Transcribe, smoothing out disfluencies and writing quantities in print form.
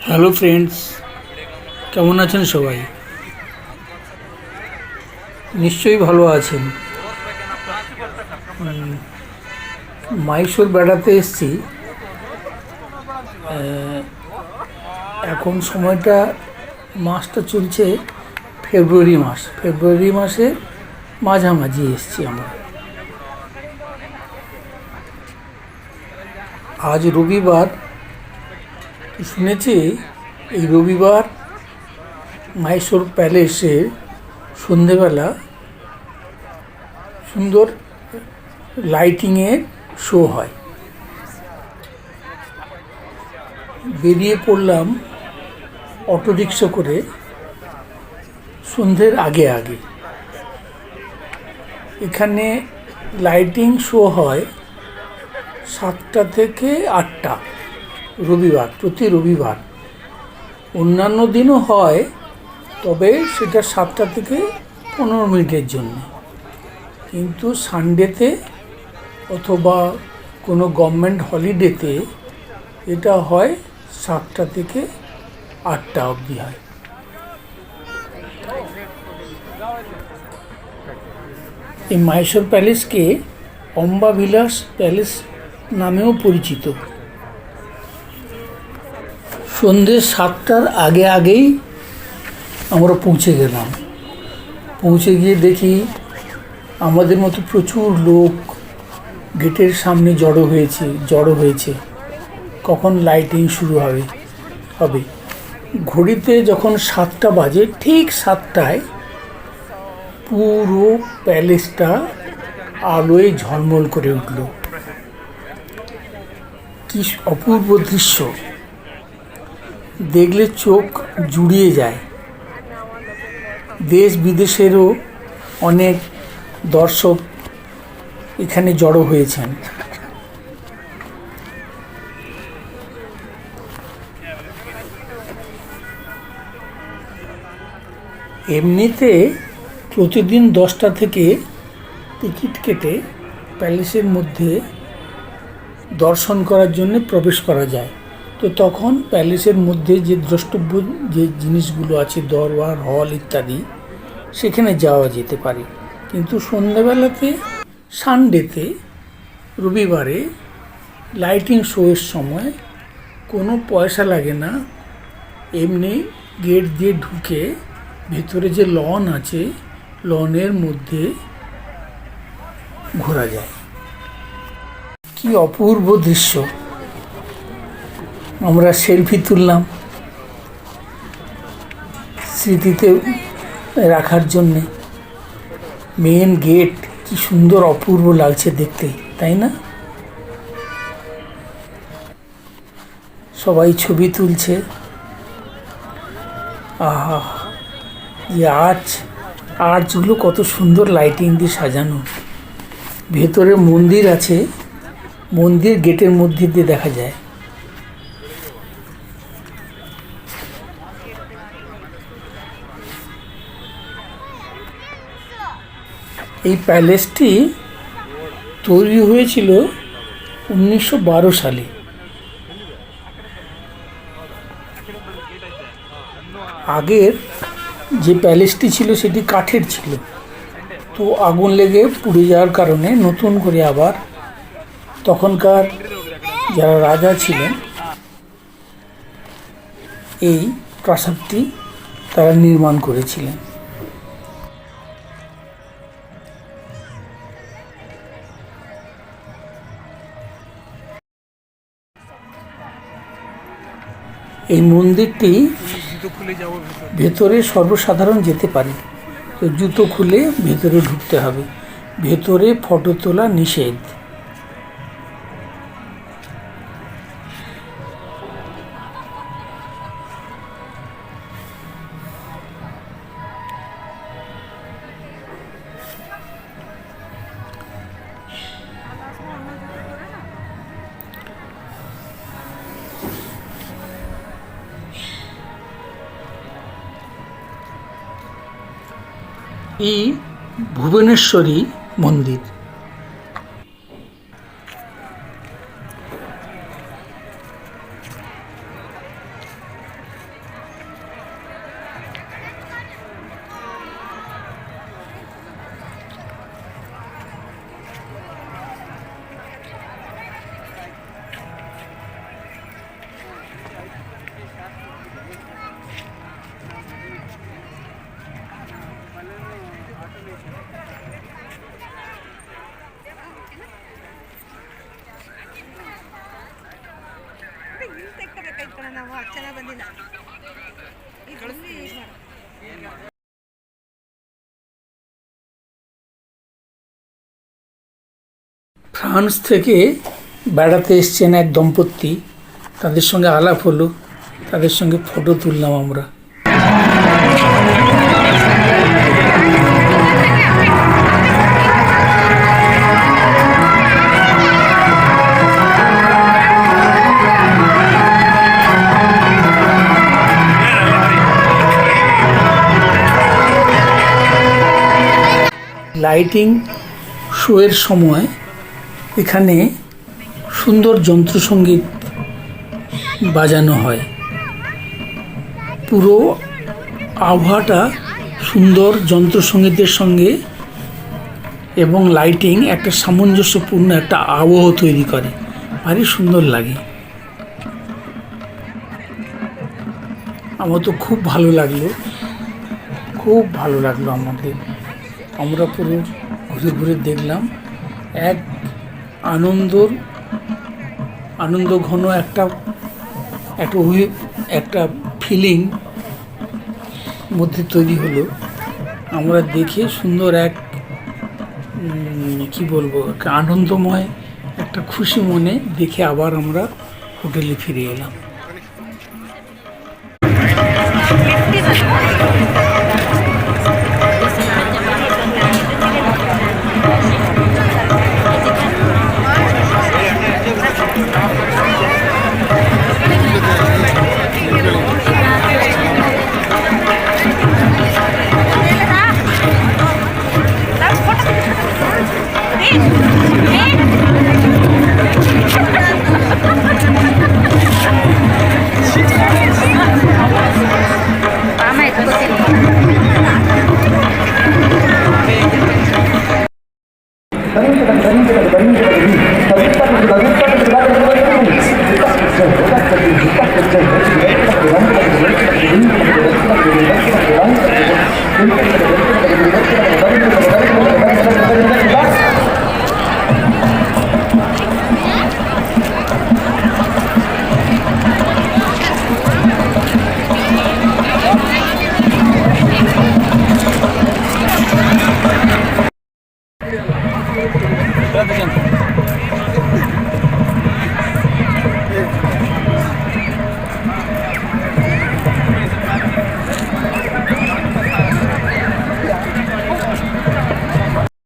Hello friends, কেমন আছেন সবাই? নিশ্চয়ই ভালো আছেন। মাইশোর বেড়াতে এসেছি। এখন সময়টা মাসটা চলছে ফেব্রুয়ারি মাস। ফেব্রুয়ারি মাসে মাঝামাঝি এসেছি আমরা। আজ রবিবার। শুনেছি এই রবিবার মাইশোর প্যালেসে সন্ধেবেলা সুন্দর লাইটিংয়ের শো হয়। বেরিয়ে পড়লাম অটোরিক্সা করে সন্ধ্যের আগে আগে। এখানে লাইটিং শো হয় 7টা থেকে 8টা, রবিবার, প্রতি রবিবার। অন্যান্য দিনও হয়, তবে সেটা 7টা থেকে 15 মিনিটের জন্য। কিন্তু সানডেতে অথবা কোনো গভর্নমেন্ট হলিডেতে এটা হয় 7টা থেকে 8টা অবধি হয়। এই মাইশোর প্যালেসকে অম্বাবিলাস প্যালেস নামেও পরিচিত। সন্ধ্যে 7টার আগে আগেই আমরা পৌঁছে গেলাম। পৌঁছে গিয়ে দেখি আমাদের মতো প্রচুর লোক গেটের সামনে জড়ো হয়েছে কখন লাইটিং শুরু হবে। ঘড়িতে যখন 7টা বাজে, ঠিক 7টায় পুরো প্যালেসটা আলোয় ঝলমল করে উঠল। কি অপূর্ব দৃশ্য! দেখলে চোখ জুড়িয়ে যায়। দেশ বিদেশেরও অনেক দর্শক এখানে জড়ো হয়েছেন। এমনিতে প্রতিদিন 10টা থেকে টিকিট কেটে প্যালেসের মধ্যে দর্শন করার জন্য প্রবেশ করা যায়। তো তখন প্যালেসের মধ্যে যে দ্রষ্টব্য যে জিনিসগুলো আছে, দরবার, হল ইত্যাদি, সেখানে যাওয়া যেতে পারে। কিন্তু সন্ধ্যাবেলাতে, সানডেতে, রবিবারে লাইটিং শোয়ের সময় কোনো পয়সা লাগে না। এমনি গেট দিয়ে ঢুকে ভেতরে যে লন আছে, লনের মধ্যে ঘোরা যায়। কি অপূর্ব দৃশ্য! আমরা সেলফি তুললাম স্মৃতিতে রাখার জন্যে। মেন গেট কি সুন্দর অপূর্ব লাগছে দেখতে, তাই না? সবাই ছবি তুলছে। আহা, এই আর্চগুলো কত সুন্দর লাইটিং দিয়ে সাজানো। ভেতরে মন্দির আছে, মন্দির গেটের মধ্যে দিয়ে দেখা যায়। এই প্যালেসটি তৈরি হয়েছিল 1912 সালে। আগের যে প্যালেসটি ছিল সেটি কাঠের ছিল, তো আগুন লেগে পুড়ে যাওয়ার কারণে নতুন করে আবার তখনকার যারা রাজা ছিলেন এই প্রাসাদটি তারা নির্মাণ করেছিলেন। এই মন্দিরটি ভেতরে সর্বসাধারণ যেতে পারে, তো জুতো খুলে ভেতরে ঢুকতে হবে। ভেতরে ফটো তোলা নিষেধ। এই ভুবনেশ্বরী মন্দির। ತೆಕ್ಕಬೇಕಾಯ್ತು ನಾವು ಚೆನ್ನಾಗಿ ಬಂದಿಲ್ಲ ফ্রান্স থেকে বেড়াতে এসছেন এক দম্পতি, তাদের সঙ্গে আলাপ হলো, তাদের সঙ্গে ফটো তুললাম আমরা। লাইটিং শোয়ের সময় এখানে সুন্দর যন্ত্রসঙ্গীত বাজানো হয়, পুরো আবহাওয়াটা সুন্দর যন্ত্রসঙ্গীতের সঙ্গে এবং লাইটিং একটা সামঞ্জস্যপূর্ণ একটা আবহ তৈরি করে, ভারী সুন্দর লাগে। আমার তো খুব ভালো লাগলো, খুব ভালো লাগলো আমাদের। আমরা পুরো ঘুরে ঘুরে দেখলাম, এক আনন্দ ঘন একটা ফিলিং মধ্যে তৈরি হলো। আমরা দেখে সুন্দর এক কি বলবো, একটা আনন্দময় একটা খুশি মনে দেখে আবার আমরা হোটেলে ফিরে এলাম। Gracias.